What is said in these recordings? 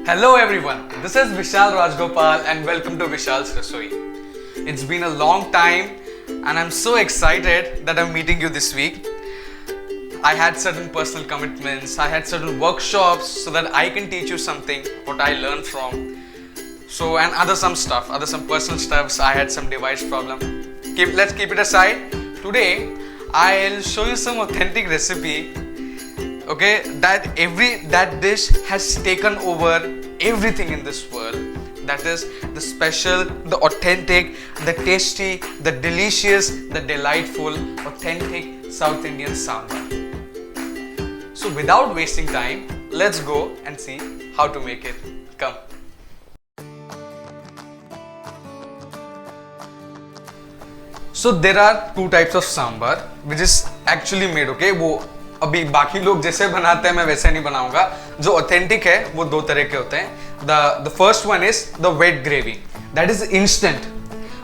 Hello everyone, this is Vishal Rajgopal and welcome to Vishal's Rasoi. It's been a long time and I'm so excited that I'm meeting you this week. I had certain personal commitments, I had certain workshops so that I can teach you something, what I learned from. So and other some personal stuffs, I had some device problem. Let's keep it aside. Today, I'll show you some authentic recipe. Okay, that dish has taken over everything in this world. That is the special, the authentic, the tasty, the delicious, the delightful, authentic South Indian sambar. So without wasting time, let's go and see how to make it. Come. So there are two types of sambar which is actually made. Okay, वो अभी बाकी लोग जैसे बनाते हैं मैं वैसे नहीं बनाऊंगा. जो ऑथेंटिक है वो दो तरह के होते हैं. The first one is the wet gravy. That is instant.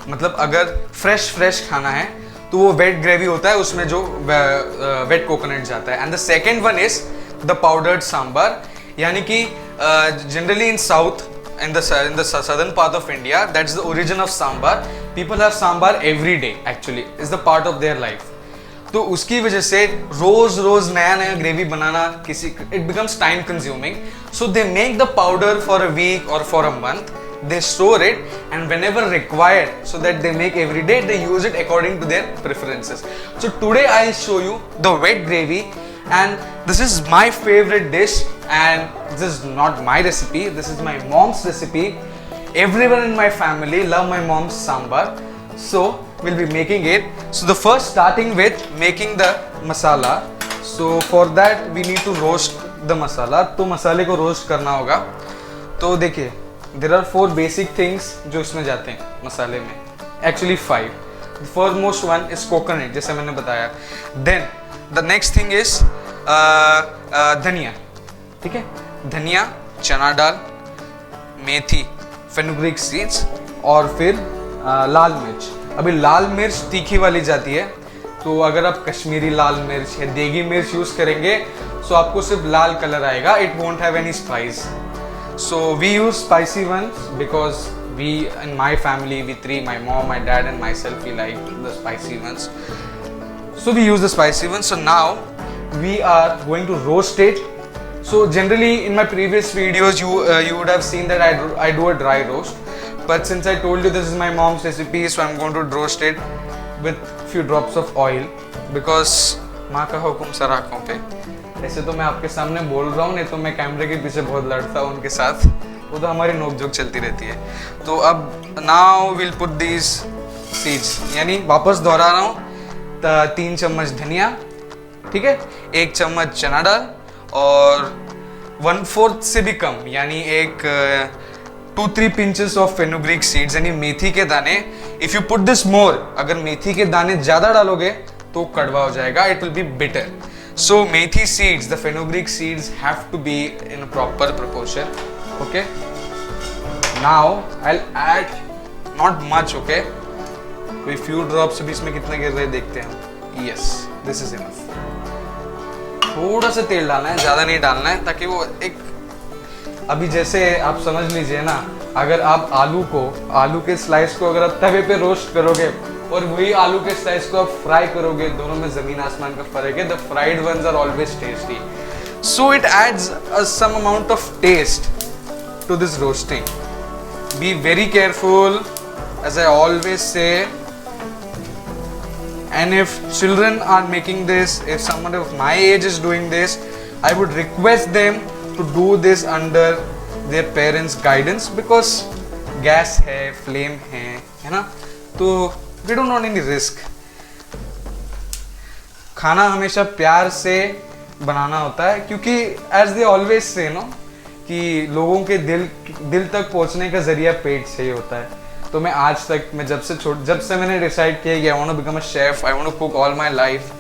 मतलब अगर फ्रेश खाना है तो वो वेट ग्रेवी होता है, उसमें जो वेट कोकोनट जाता है. And the second one is the powdered sambar. यानी कि generally in south in the southern part of India, that's the origin of sambar. People have sambar every day. Actually, it's the part of their life. तो उसकी वजह से रोज नया gravy banana it becomes time consuming. So they make the powder for a week or for a month. They store it and whenever required, so that they make every day, they use it according to their preferences. So today I'll show you the wet gravy, and this is my favorite dish, and this is not my recipe, this is my mom's recipe. Everyone in my family love my mom's sambar, so we'll be making it. So the first, starting with making the masala. So for that we need to roast the masala. तो मसाले को roast करना होगा. तो देखिए, there are 4 basic things जो इसमें जाते हैं मसाले में. Actually 5. The foremost one is coconut, जैसे मैंने बताया. Then the next thing is धनिया. ठीक है, धनिया, चना दाल, मेथी, फेनुग्रीक सीड्स और फिर लाल मिर्च. अभी लाल मिर्च तीखी वाली जाती है, तो अगर आप कश्मीरी लाल मिर्च या देगी मिर्च यूज करेंगे तो आपको सिर्फ लाल कलर आएगा. It won't have any spice. So we use spicy ones because we in my family, we 3, my mom, my dad and myself, we like the spicy ones, so we use the spicy ones. So now we are going to roast it. So generally in my previous videos you would have seen that I do a dry roast, but since I told you this is my mom's recipe, so I'm going to roast it with few drops of oil because माँ का हुक्म sir आँखों पे. ऐसे तो मैं आपके सामने बोल रहा हूँ, नहीं तो मैं कैमरे के पीछे बहुत लड़ता हूँ उनके साथ, वो तो हमारी नोकझोंक चलती रहती है. तो अब now will put these seeds, यानी वापस दोहरा रहा हूँ. 3 चम्मच धनिया, ठीक है, 1 चम्मच चना दाल और 1/4 से भी कम, यानी एक 2-3 पिंचेस ऑफ फेनुग्रीक सीड्स, यानी मेथी के दाने. If you put this more, अगर मेथी के दाने ज्यादा डालोगे तो कड़वा हो जाएगा, it will be bitter. So methi seeds, the fenugreek seeds have to be in proper proportion. Okay, now I'll add not much. Okay, कोई few drops अभी इसमें कितने गिर रहे हैं देखते हैं. Yes, this is enough. थोड़ा सा तेल डालना है, ज़्यादा नहीं डालना है, ताकि वो एक, अभी जैसे आप समझ लीजिए ना, अगर आप आलू के स्लाइस को अगर आप तवे पे रोस्ट करोगे और वही आलू के स्लाइस को आप फ्राई करोगे, दोनों में ज़मीन आसमान का फर्क है. The fried ones are always tasty, so it adds some amount of taste to this roasting. Be very careful, as I always say, and if children are making this, if someone of my age is doing this, I would request them to do this under their parents' guidance, because gas है, flame है ना, तो we don't want any risk. खाना हमेशा प्यार से बनाना होता है, क्योंकि as they always say, no, कि लोगों के दिल तक पहुंचने का जरिया पेट से ही होता है. तो मैं आज तक, मैं जब से मैंने डिसाइड किया कि I want to become a chef, I want to cook all my life,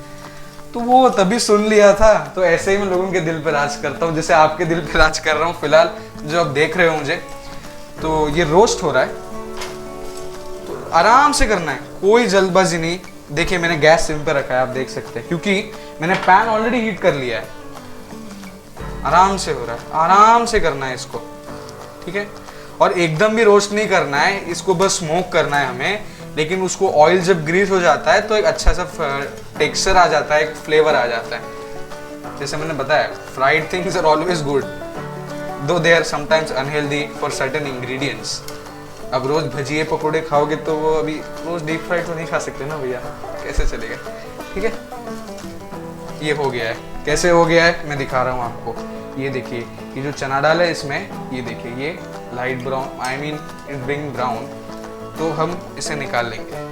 तो वो तभी सुन लिया था. तो ऐसे ही मैं लोगों के दिल पे राज करता हूँ, जैसे आपके दिल पे राज कर रहा हूँ फिलहाल, जो आप देख रहे हो मुझे. तो ये रोस्ट हो रहा है, तो आराम से करना है, कोई जल्दबाजी नहीं. देखिए मैंने गैस सिम पे रखा है, आप देख सकते हैं, क्योंकि मैंने पैन ऑलरेडी हीट कर लिया है. आराम से हो रहा है, आराम से करना है इसको. ठीक है। और एकदम भी रोस्ट नहीं करना है इसको, बस स्मोक करना है हमें। लेकिन उसको ऑयल जब ग्रीस हो जाता है तो एक अच्छा सा टेक्सचर आ जाता है, एक फ्लेवर आ जाता है। जैसे मैंने बताया, fried things are always good though they are sometimes unhealthy for certain ingredients. अब रोज भजिए पकोड़े खाओगे तो वो अभी रोज डीप फ्राइड तो नहीं खा सकते ना भैया, कैसे चलेगा। ठीक है, ये हो गया है। कैसे हो गया है मैं दिखा रहा हूँ आपको। ये देखिए, ये जो चना दाल है इसमें, ये देखिए ये light brown, I mean it being brown, तो हम इसे निकाल लेंगे।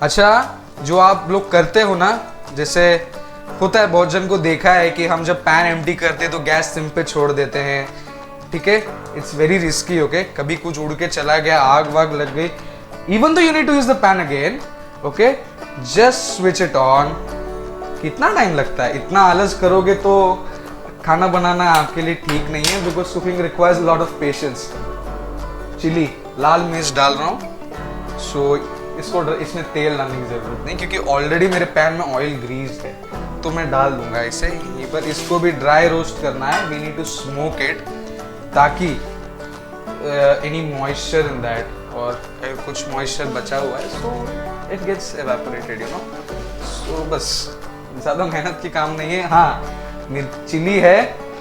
अच्छा, जो आप लोग करते हो ना, जैसे होता है बहुत जन को देखा है कि हम जब पैन एम्प्टी करते हैं तो गैस सिम पे छोड़ देते हैं। ठीक है, इट्स वेरी रिस्की। ओके, कभी कुछ उड़ के चला गया, आग वाग लग गई, even though you need to use the pan again. Okay, just switch it on. कितना टाइम लगता है, इतना आलस करोगे तो खाना बनाना आपके लिए ठीक नहीं है, because cooking requires lot of patience. Chilli लाल मिर्च डाल रहा हूँ, सो इसमें तेल डालने की जरूरत नहीं क्योंकि ऑलरेडी मेरे पैन में ऑयल ग्रीस्ड है, तो मैं डाल दूंगा इसे यहीं पर। इसको भी ड्राई रोस्ट करना है, we need to smoke it, ताकि एनी मॉइस्चर इन दैट, और कुछ मॉइस्चर बचा हुआ है so it gets evaporated, you know. So बस ज़्यादा मेहनत की काम नहीं है। हाँ, चिली है,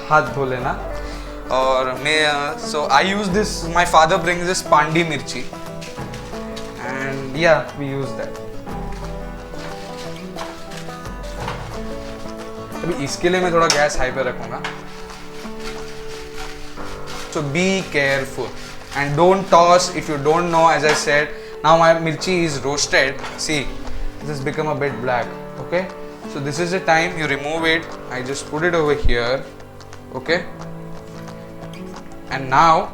हाथ धो लेना। और मैं so I use this, my father brings this पांडी मिर्ची एंड या वी यूज दैट। अभी इसके लिए मैं थोड़ा गैस हाई पे रखूंगा। So be careful and don't toss if you don't know. As I said, now my mirchi is roasted. See, this has become a bit black. Okay, so this is the time you remove it. I just put it over here. Okay, and now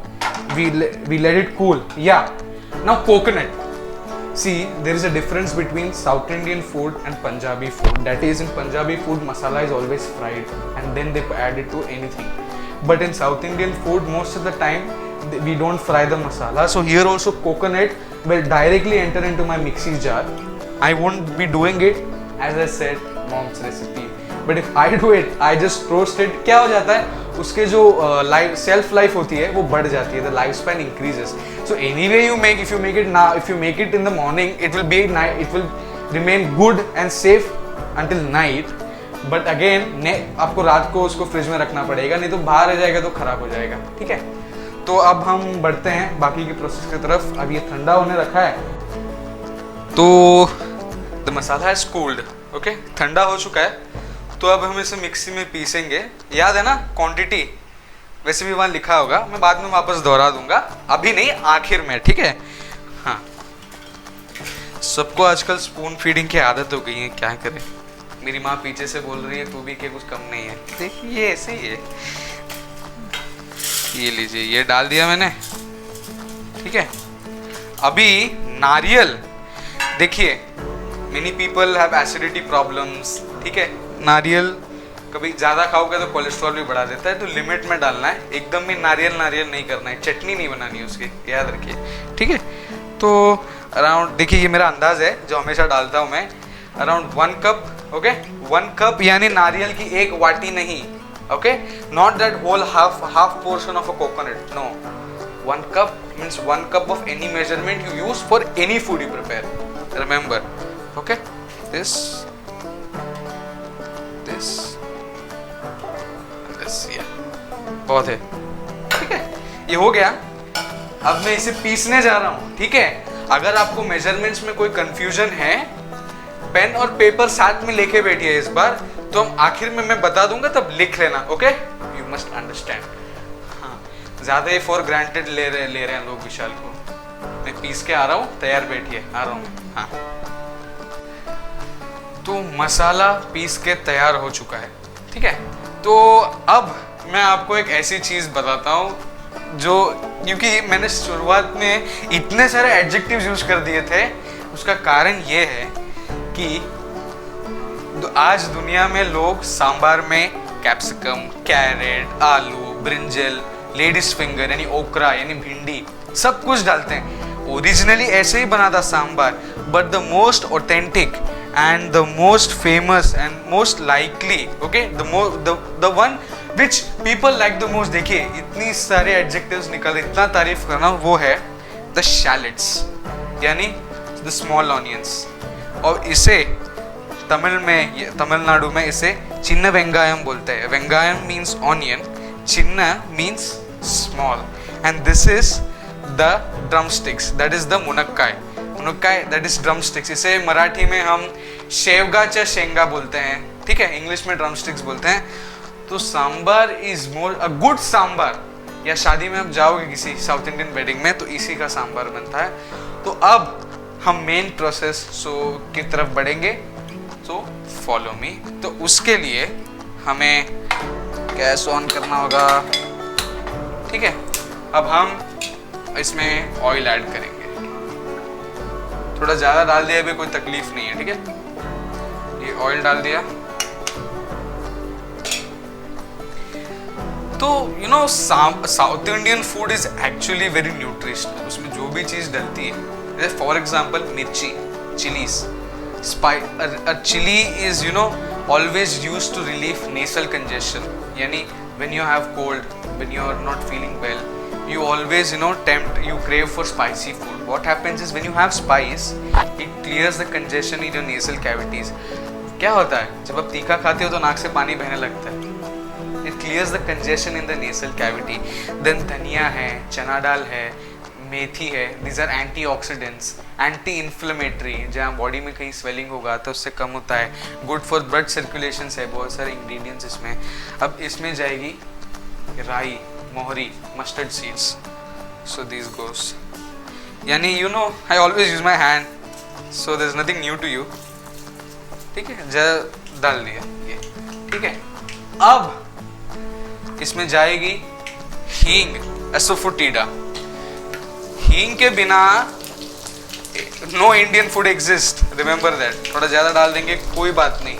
we let it cool. Yeah, now coconut. See, there is a difference between South Indian food and Punjabi food. That is, in Punjabi food, masala is always fried and then they add it to anything. But in South Indian food, most of the time, we don't fry the masala. So here also coconut will directly enter into my mixie jar. I won't be doing it, as I said, mom's recipe. But if I do it, I just roast it. क्या हो जाता है? उसके जो self life होती है वो बढ़ जाती है, the lifespan increases. So anyway you make, if you make it now, if you make it in the morning, it will be night, it will remain good and safe until night. But again आपको रात को उसको fridge में रखना पड़ेगा, नहीं तो बाहर रह जाएगा तो खराब हो जाएगा। ठीक है, तो अब हम बढ़ते हैं बाकी की प्रोसेस की तरफ। अब ये ठंडा होने रखा है, तो the masala is cooled. Okay, ठंडा हो चुका है, तो अब हम इसे मिक्सी में पीसेंगे। याद है ना क्वांटिटी, वैसे भी वहाँ लिखा होगा, मैं बाद में वापस दोहरा दूंगा, अभी नहीं, आखिर में। ठीक है, हाँ, सबको आजकल स्पून फीडिंग की आदत हो गई है, क्या करें। मेरी माँ पीछे से बोल रही है तू भी के कुछ कम नहीं है। देखिए ऐसे ही है। ये लीजिए, ये डाल दिया मैंने। ठीक है, अभी नारियल, देखिए many people have acidity problems. ठीक है, नारियल कभी ज़्यादा खाओगे तो कोलेस्ट्रॉल भी बढ़ा देता है, तो लिमिट में डालना है, एकदम भी नारियल नहीं करना है, चटनी नहीं बनानी है उसकी, याद रखिए। ठीक है, तो अराउंड, देखिए ये मेरा अंदाज है जो हमेशा डालता हूँ मैं, अराउंड 1 कप। ओके, 1 कप यानी नारियल की 1 वाटी नहीं। Okay, not that whole half portion of a coconut, no, 1 cup means 1 cup of any measurement you use for any food you prepare. Remember, okay? This, yeah, बहुत है। ठीक है, ये हो गया। अब मैं इसे पीसने जा रहा हूँ। ठीक है, अगर आपको मेजरमेंट्स में कोई कंफ्यूजन है, पेन और पेपर साथ में लेके बैठिए इस बार, तो हम आखिर में मैं बता दूंगा, तब लिख लेना। Okay, you must understand. हाँ, ज्यादा ही फॉर ग्रांटेड ले रहे हैं लोग विशाल को। मैं पीस के आ रहा हूँ, तैयार बैठिए, आ रहा हूँ। हाँ, तो मसाला पीस के तैयार हो चुका है। ठीक है, तो अब मैं आपको एक ऐसी चीज बताता हूँ जो, क्योंकि मैंने शुरुआत में इतने सारे एडजेक्टिव्स यूज कर दिए थे, उसका कारण ये है कि आज दुनिया में लोग सांबार में कैप्सिकम, कैरेट, आलू, ब्रिंजल, लेडीज फिंगर यानी ओकरा यानी भिंडी, सब कुछ डालते हैं। ओरिजिनली ऐसे ही बना था sambar, but the most authentic and the most famous and most likely, okay, the one which people like the most, देखिए इतनी सारे adjectives निकल, इतना तारीफ करना, वो है the shallots, यानी the small onions. और इसे तमिलनाडु में इसे चिन्न वेंगायम बोलते हैं. वेंगायम means onion, चिन्न means small, and this is the drumsticks, that is the मुनक्काय. मुनक्काय that is drumsticks. इसे मराठी में हम शेवगाच्या शेंगा बोलते हैं, ठीक है, इंग्लिश में drumsticks बोलते हैं. तो sambar is more a good sambar, या शादी में आप जाओगे किसी साउथ इंडियन वेडिंग में तो इसी का सांबर बनता है. तो अब हम मेन प्रोसेस की तरफ बढ़ेंगे, तो फॉलो मी. तो उसके लिए हमें गैस ऑन करना होगा, ठीक है. अब हम इसमें ऑयल ऐड करेंगे, थोड़ा ज़्यादा डाल दिया, अभी कोई तकलीफ नहीं है, ठीक है. ये ऑयल डाल दिया. तो you know south Indian food is actually very nutritional. उसमें जो भी चीज़ डलती है, जैसे for example mirchi, chillies, chilli is you know always use to relieve nasal congestion, यानी when you have cold, when you are not feeling well, you always you crave for spicy food. What happens is when you have spice, it clears the congestion in your nasal cavities. क्या होता है जब आप तीखा खाते हो तो नाक से पानी बहने लगता है. It clears the congestion in the nasal cavity. Then धनिया है, चना दाल है, मेथी है. These are antioxidants, anti-inflammatory. जहाँ बॉडी में कहीं स्वेलिंग होगा तो उससे कम होता है. गुड फॉर ब्लड सर्कुलेशन है. बहुत सारे इंग्रेडिएंट्स इसमें. अब इसमें जाएगी राई, मोहरी, mustard seeds. So this goes, यानी you know I always use my hand, so there is nothing new to you, ठीक है. जब डाल दिया ये, ठीक है. अब इसमें जाएगी हींग, एसोफोटिडा. हींग के बिना no Indian food exist, remember that. थोड़ा ज़्यादा डाल देंगे, कोई बात नहीं.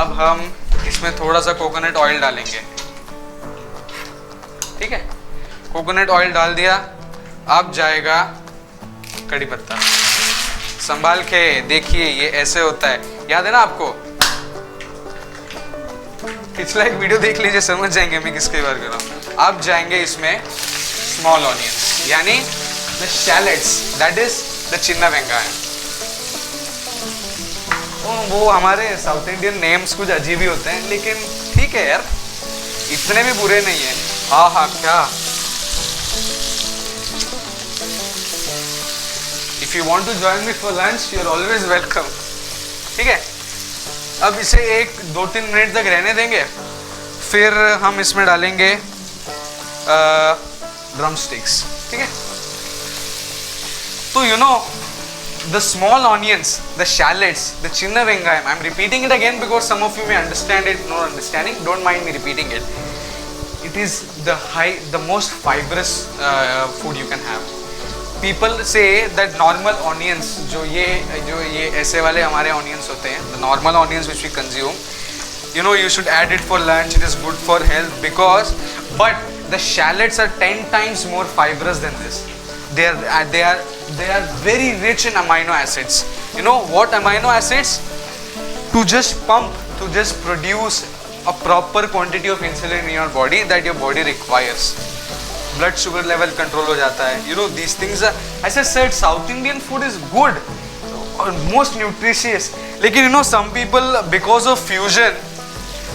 अब हम इसमें थोड़ा सा कोकोनट ऑयल डालेंगे, ठीक है. कोकोनट ऑयल डाल दिया. अब जाएगा कड़ी पत्ता. संभाल के देखिए, ये ऐसे होता है, याद है ना आपको? पिछला एक वीडियो देख लीजिए, समझ जाएंगे मैं किसकी बात कर रहा हूँ. अब जाएंगे इसमें स्मॉल ऑनियंस, यानी the chalets, that is the चिन्ना वेंगायम. वो हमारे साउथ इंडियन नेम्स कुछ अजीब ही होते हैं, लेकिन ठीक है यार, इतने भी बुरे नहीं है. हाँ क्या, if you want to join me for lunch you are always welcome, ठीक है. अब इसे 1-2-3 मिनट तक रहने देंगे, फिर हम इसमें डालेंगे ड्रम स्टिक्स, ठीक है. तो you no the small onions, the shallots, the chinna vengayam, I'm repeating it again because some of you may understand it, not understanding, don't mind me repeating it. It is the most fibrous food you can have. People say that normal onions, जो ये ऐसे वाले हमारे onions होते हैं, the normal onions which we consume, you know, you should add it for lunch, it is good for health because, but the shallots are 10 times more fibrous than this. They are very rich in amino acids. You know what amino acids? To just produce a proper quantity of insulin in your body that your body requires. Blood sugar level control हो जाता है. You know these things are, as I said, South Indian food is good, most nutritious. लेकिन you know some people because of fusion,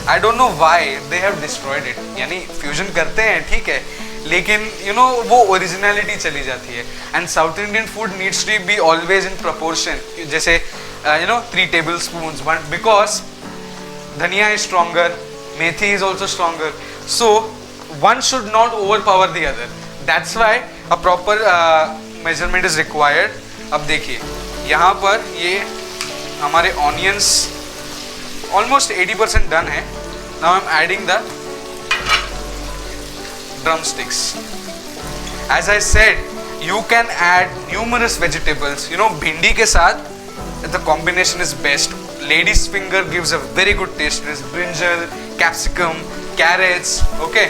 I don't know why they have destroyed it. यानी fusion करते हैं ठीक है, लेकिन you know वो originality चली जाती है. And south Indian food needs to be always in proportion, जैसे you know 3 tablespoons, but because dhania is stronger, methi is also stronger, so one should not overpower the other. That's why a proper measurement is required. अब देखिए यहाँ पर ये हमारे onions almost 80% done है. Now I am adding the drumsticks. As I said, you can add numerous vegetables. You know, भिंडी के साथ the combination is best. Lady's finger gives a very good taste. There's brinjal, capsicum, carrots. Okay.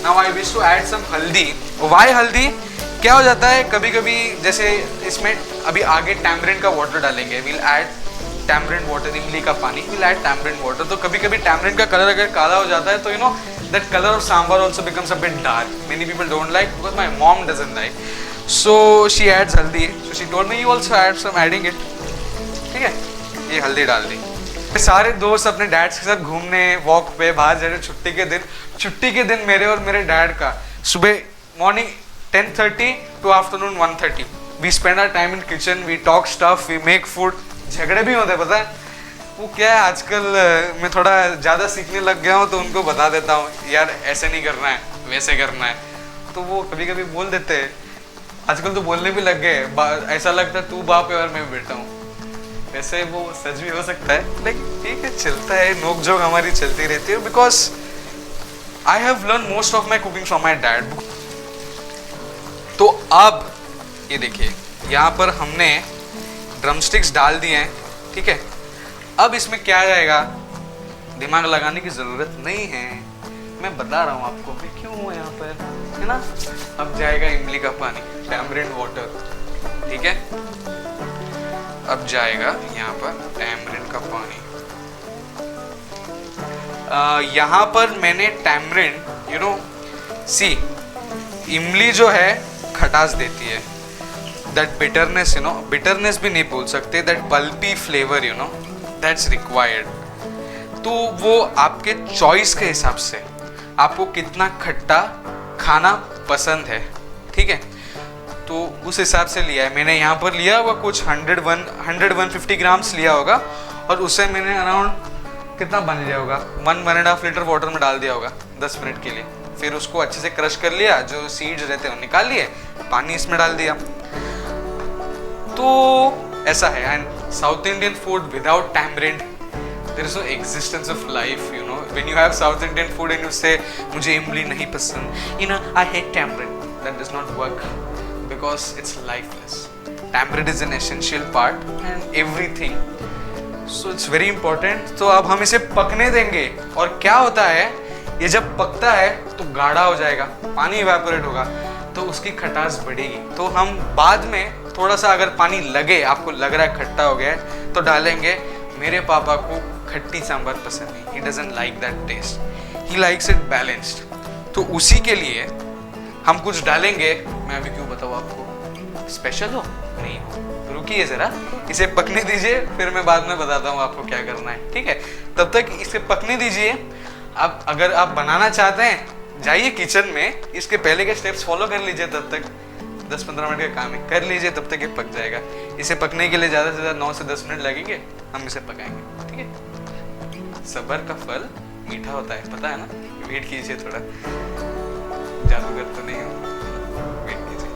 Now I wish to add some हल्दी. Why हल्दी? क्या हो जाता है कभी कभी, जैसे इसमें अभी आगे टैमरिन का वाटर डालेंगे. We'll add टैमरिंड वाटर, इमली का पानी, विल ऐड टैमरिंड वाटर। तो कभी कभी टैमरिंड का कलर अगर काला हो जाता है तो you know that colour of sambar also becomes a bit dark. Many people don't like, because my mom doesn't like, so she adds haldi. So she told me you also add some, adding it. ठीक है, ये हल्दी डाल दी। सारे दोस्त अपने dad के साथ घूमने वॉक पे बाहर जा रहे छुट्टी के दिन मेरे और मेरे डैड का सुबह morning 10:30 to afternoon 1:30 we spend our time in kitchen, we talk stuff, we make food. झगड़े भी होते हैं, पता है वो क्या है, आजकल मैं थोड़ा ज़्यादा सीखने लग गया हूँ तो उनको बता देता हूँ यार ऐसे नहीं करना है, वैसे करना है। तो वो कभी कभी बोल देते हैं, आजकल तो बोलने भी लग गए, ऐसा लगता है तू बाप है और मैं बेटा हूँ। वैसे वो सच भी हो सकता है, लेकिन ठीक है, चलता है, नोक झोंक हमारी चलती रहती है। Because I have learn most of my cooking from my dad. तो अब ये देखिए, यहाँ पर हमने ड्रमस्टिक्स डाल दिए हैं, ठीक है। अब इसमें क्या जाएगा, दिमाग लगाने की जरूरत नहीं है, मैं बता रहा हूँ आपको मैं क्यों हूँ यहाँ पर, है ना। अब जाएगा इमली का पानी, टैमरिंड वाटर, ठीक है। अब जाएगा यहाँ पर टैमरिंड का पानी। यहाँ पर मैंने टैमरिंड, यू नो सी, इमली जो है खटास देती है, that bitterness, you know, bitterness भी नहीं बोल सकते, that pulpy flavour, you know, that's required. तो वो आपके चॉइस के हिसाब से आपको कितना खट्टा खाना पसंद है, ठीक है। तो उस हिसाब से लिया है मैंने। यहाँ पर लिया हुआ कुछ 150 ग्राम्स लिया होगा, और उसे मैंने अराउंड कितना बन लिया होगा, 1.5 लीटर वाटर में डाल दिया होगा 10 मिनट के लिए। फिर उसको अच्छे से क्रश कर लिया, जो सीड्स रहते हैं वो निकाल लिए, पानी इसमें डाल दिया। तो ऐसा है। And south Indian food without tamarind, there is no existence of life, you know. When you have south Indian food and you say मुझे इमली नहीं पसंद, you know, I hate tamarind, that does not work because it's lifeless. Tamarind is an essential part and everything, so it's very important. तो अब हम इसे पकने देंगे, और क्या होता है, ये जब पकता है तो गाढ़ा हो जाएगा, पानी इवेपोरेट होगा, तो उसकी खटास बढ़ेगी। तो हम बाद में थोड़ा सा अगर पानी लगे, आपको लग रहा है खट्टा हो गया है, तो डालेंगे। मेरे पापा को खट्टी सांभर पसंद नहीं, he doesn't like that taste, he likes it balanced। तो उसी के लिए हम कुछ डालेंगे। मैं अभी क्यों बताऊँ आपको, स्पेशल हो नहीं हो, रुकिए जरा, इसे पकने दीजिए, फिर मैं बाद में बताता हूँ आपको क्या करना है, ठीक है। तब तक इसे पकने दीजिए। अब अगर आप बनाना चाहते हैं, जाइए किचन में, इसके पहले के स्टेप्स फॉलो कर लीजिए, तब तक 10-15 मिनट का काम है, कर लीजिए, तब तक ये पक जाएगा। इसे पकने के लिए ज़्यादा से ज़्यादा 9 से 10 मिनट लगेंगे, हम इसे पकाएंगे, ठीक है। सब्र का फल मीठा होता है, पता है ना। वेट कीजिए थोड़ा, जादूगर तो नहीं हो, वेट कीजिए।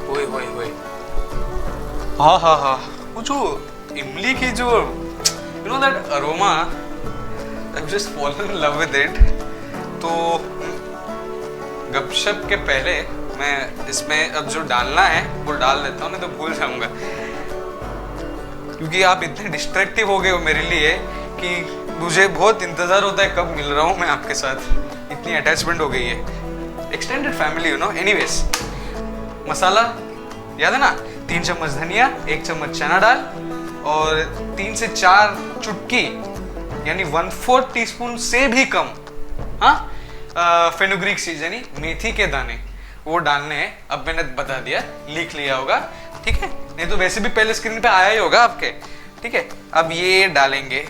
ओए ओए ओए, हाँ हाँ हाँ, वो जो इमली की जो, you know that aroma, I just fallen in love with it. तो गपशप के पहले मैं इसमें अब जो डालना है वो डाल देता हूँ, नहीं तो भूल जाऊंगा, क्योंकि आप इतने डिस्ट्रैक्टिव हो गए हो मेरे लिए कि मुझे बहुत इंतज़ार होता है कब मिल रहा हूँ मैं आपके साथ, इतनी अटैचमेंट हो गई है, extended family, you know. Anyways, masala याद है ना, 3 चम्मच धनिया, 1 चम्मच चना दाल, और 3 से 4 चुटकी यानी 1/4 टीस्पून से भी कम, हाँ, फेनुग्रीक सीड्स यानी मेथी के दाने, वो डालने हैं। अब मैंने बता दिया, लिख लिया होगा, ठीक है, नहीं तो वैसे भी पहले स्क्रीन पे आया ही होगा आपके, ठीक है। अब ये डालेंगे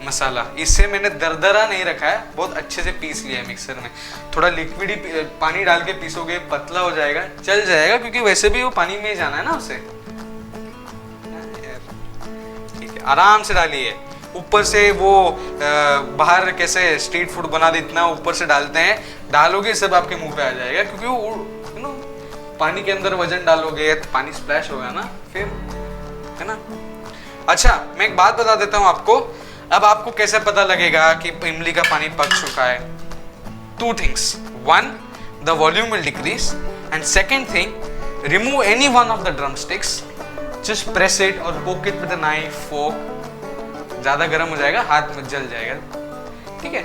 मसाला, इससे मैंने दरदरा नहीं रखा है, बहुत अच्छे से पीस लिया है मिक्सर में। थोड़ा लिक्विड ही पानी डाल के पीसोगे, पतला हो जाएगा, चल जाएगा, क्योंकि वैसे भी वो पानी में जाना है ना उसे, ठीक है। आराम से डालिए, ऊपर से वो बाहर कैसे स्ट्रीट फूड बना दे, इतना ऊपर से डालते हैं, डालोगे सब आपके मुंह पे आ जाएगा, क्योंकि वो यू नो पानी के अंदर वजन डालोगे तो पानी स्प्लैश होगा ना, फिर, है ना। अच्छा, मैं एक बात बता देता हूँ आपको। अब आपको कैसे पता लगेगा कि इमली का पानी पक चुका है? 2 things. 1, the volume will decrease, and second thing, remove any one of the drumsticks, just press it or poke it with a knife, fork. ज़्यादा गर्म हो जाएगा, हाथ में जल जाएगा, ठीक है।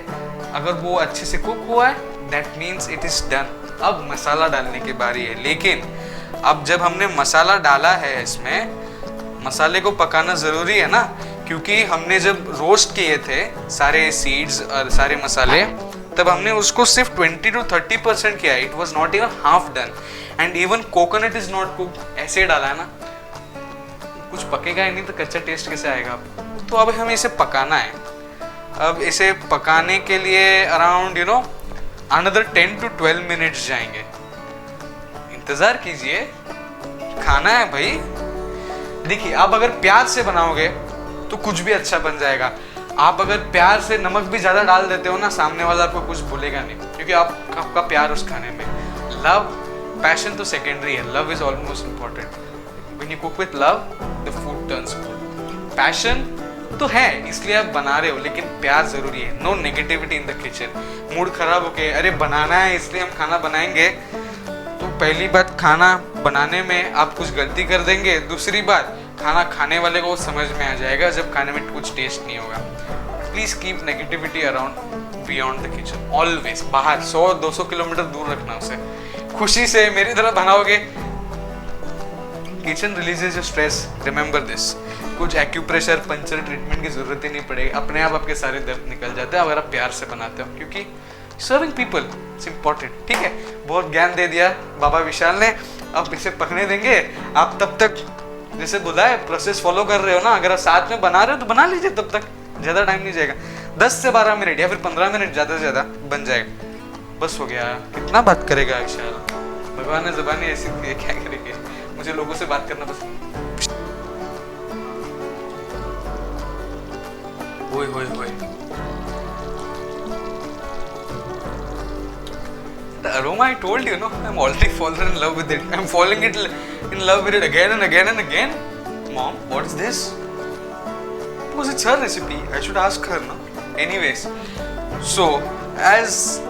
अगर वो अच्छे से कुक हुआ है, that means it is done. अब मसाला डालने की बारी है। लेकिन अब जब हमने मसाला डाला है इसमें, मसाले को पकाना ज़रूरी है ना, क्योंकि हमने जब रोस्ट किए थे सारे सीड्स और सारे मसाले, तब हमने उसको सिर्फ 20 to 30% किया। It was not even half done. And even coconut is not cooked, ऐसे डाला है ना, कुछ पकेगा ही नहीं तो कच्चा टेस्ट कैसे आएगा। तो अब हमें इसे पकाना है। अब इसे पकाने के लिए अराउंड अनदर 10 to 12 मिनट्स जाएंगे। इंतजार कीजिए, खाना है भाई। देखिए, आप अगर प्यार से बनाओगे तो कुछ भी अच्छा बन जाएगा। आप अगर प्यार से नमक भी ज्यादा डाल देते हो ना, सामने वाला आपको कुछ भूलेगा नहीं, क्योंकि आपका प्यार उस खाने में। लव, पैशन तो सेकेंडरी है, love is almost important. When you cook with love the food turns good. Passion तो है इसलिए आप बना रहे हो, लेकिन प्यार जरूरी है। No negativity in the kitchen. Mood खराब होके अरे बनाना है इसलिए हम खाना बनाएंगे, तो पहली बात खाना बनाने में आप कुछ गलती कर देंगे, दूसरी बात खाना खाने वाले को समझ में आ जाएगा जब खाने में कुछ टेस्ट नहीं होगा। Please keep negativity around beyond the kitchen, always. बाहर 100-200 किलोमीटर दूर रखना उसे। खुशी से मेरी तरह बनाओगे, kitchen releases your stress, remember this. कुछ एक्यूप्रेशर, पंचर ट्रीटमेंट की जरूरत ही नहीं पड़ेगी, अपने आप आपके सारे दर्द निकल जाते हैं अगर आप प्यार से बनाते हो, क्योंकि सर्विंग पीपल इट्स इम्पोर्टेंट। ठीक है, बहुत ज्ञान दे दिया बाबा विशाल ने। अब इसे पकने देंगे। आप तब तक जैसे बोला है प्रोसेस फॉलो कर रहे हो ना, अगर आप साथ में बना रहे हो तो बना लीजिए, तब तक ज़्यादा टाइम नहीं जाएगा। 10 से 12 मिनट या फिर 15 मिनट ज़्यादा से ज़्यादा बन जाएगा। बस हो गया। कितना बात करेगा विशाल, भगवान ने ज़बान ऐसी दी है, क्या करेंगे। मुझे लोगों से बात करना पसंद। ओए ओए ओए, the aroma I told you, no, I'm already fallen in love with it. I'm falling in love with it again and again and again. Mom, what is this? Because it's her recipe. I should ask her, no? Anyways, so as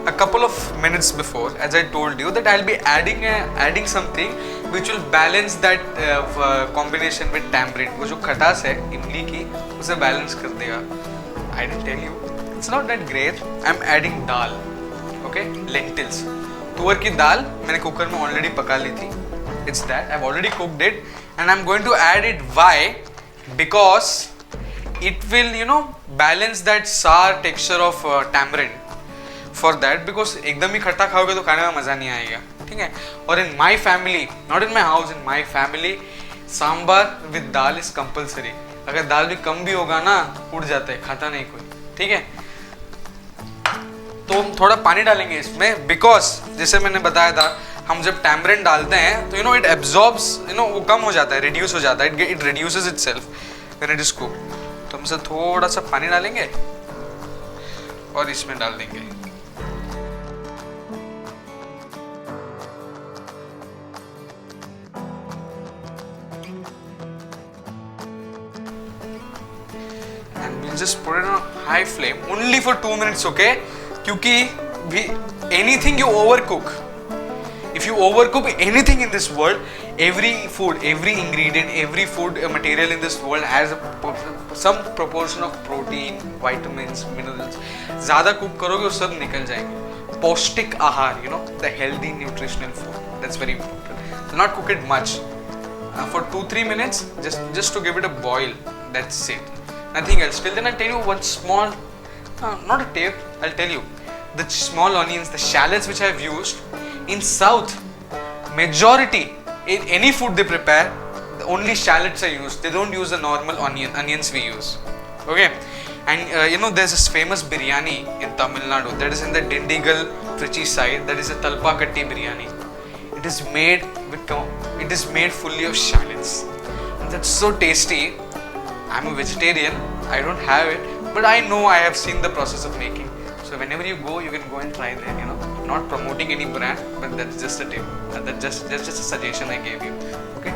a couple of minutes before, as I told you that I'll be adding something which will balance that combination with tamarind. वो जो खटास है इमली की, उसे balance कर देगा। I didn't tell you. It's not that great. I'm adding dal. Okay, lentils, तुअर की दाल मैंने कुकर में ऑलरेडी पका ली थी। It's that I have already cooked it and I am going to add it. Why? Because it will balance that sour texture of tamarind. For that, because एकदम ही खट्टा खाओगे तो खाने में मजा नहीं आएगा। ठीक है, और in my family, not in my house, in my family, sambar with dal is compulsory. अगर दाल भी कम भी होगा ना, उड़ जाता है, खाता नहीं कोई। ठीक है, तो हम थोड़ा पानी डालेंगे इसमें, बिकॉज जैसे मैंने बताया था, हम जब टैमरिंड डालते हैं तो इट एब्जॉर्ब्स, वो कम हो जाता है, रिड्यूस हो जाता है, it reduces itself when it is cooked. तो हम इसे थोड़ा सा पानी डालेंगे और इसमें डाल देंगे। And we'll just put it on high flame only for 2 minutes, okay? क्योंकि anything you overcook, if you overcook anything in this world, every food, every ingredient, every food material in this world has some proportion of protein, vitamins, minerals. ज़्यादा cook करोगे वो सब निकल जाएंगे। पौष्टिक आहार, the healthy nutritional food, that's very important. So not cook it much, for 2-3 minutes, just to give it a boil. That's it, nothing else. Till then I'll tell you one small, not a tip, I'll tell you. The small onions, the shallots which I've used, in South, majority, in any food they prepare, only shallots are used. They don't use the normal onions we use. Okay? And there's this famous biryani in Tamil Nadu that is in the Dindigul, Trichy side. That is a Talpakatti biryani. It is made fully of shallots. And that's so tasty. I'm a vegetarian. I don't have it, but I know, I have seen the process of making. So whenever you go, you can go and try there. Not promoting any brand, but that's just a tip. That's just a suggestion I gave you. Okay?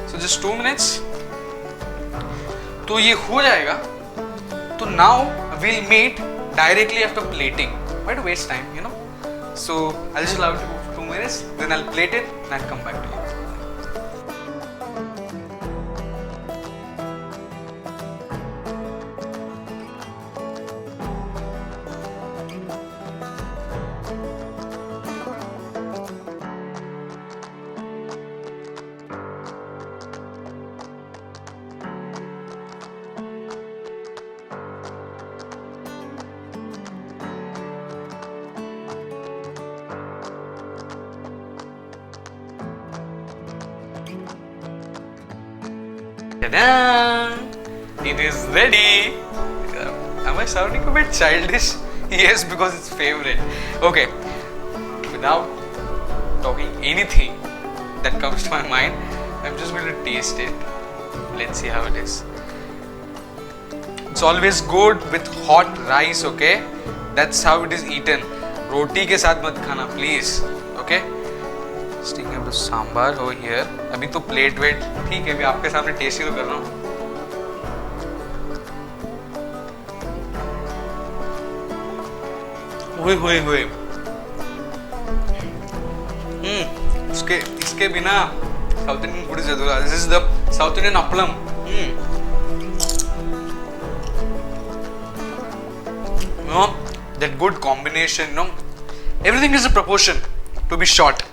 So just 2 minutes. तो ये हो जाएगा। तो now we'll meet directly after plating. Why to waste time? So I'll just allow it to go for 2 minutes. Then I'll plate it and I'll come back to you. Ta-da! It is ready. Am I sounding a bit childish? Yes, because it's favorite. Okay. Without talking anything that comes to my mind, I'm just going to taste it. Let's see how it is. It's always good with hot rice, okay? That's how it is eaten. रोटी के साथ मत खाना, please. Okay? Sticking up the sambar over here. अभी तो plate wait ठीक है, अभी आपके सामने टेस्ट ही तो कर रहा हूँ. हुए इसके बिना साउथ इंडियन फूड इज अधूरा. This is the South Indian appalam. That good combination, everything is a proportion, to be short.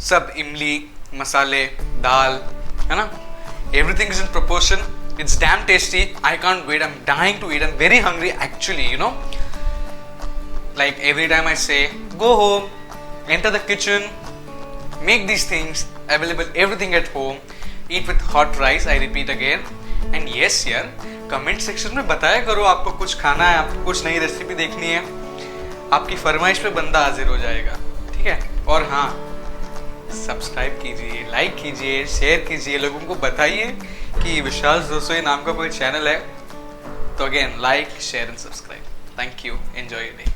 सब इमली, मसाले, दाल, है ना? Everything is in proportion. It's damn tasty. I can't wait. I'm dying to eat. I'm very hungry actually, Like every time I say, go home, enter the kitchen, make these things available, everything at home, eat with hot rice. I repeat again. And yes यार, comment section में बताया करो आपको कुछ खाना है, आपको कुछ नई रेसिपी देखनी है, आपकी फरमाइश पे बंदा हाजिर हो जाएगा. ठीक है? और हाँ, सब्सक्राइब कीजिए, लाइक कीजिए, शेयर कीजिए, लोगों को बताइए कि विशाल रसोई नाम का कोई चैनल है. तो again like, share and subscribe. Thank you. Enjoy your day.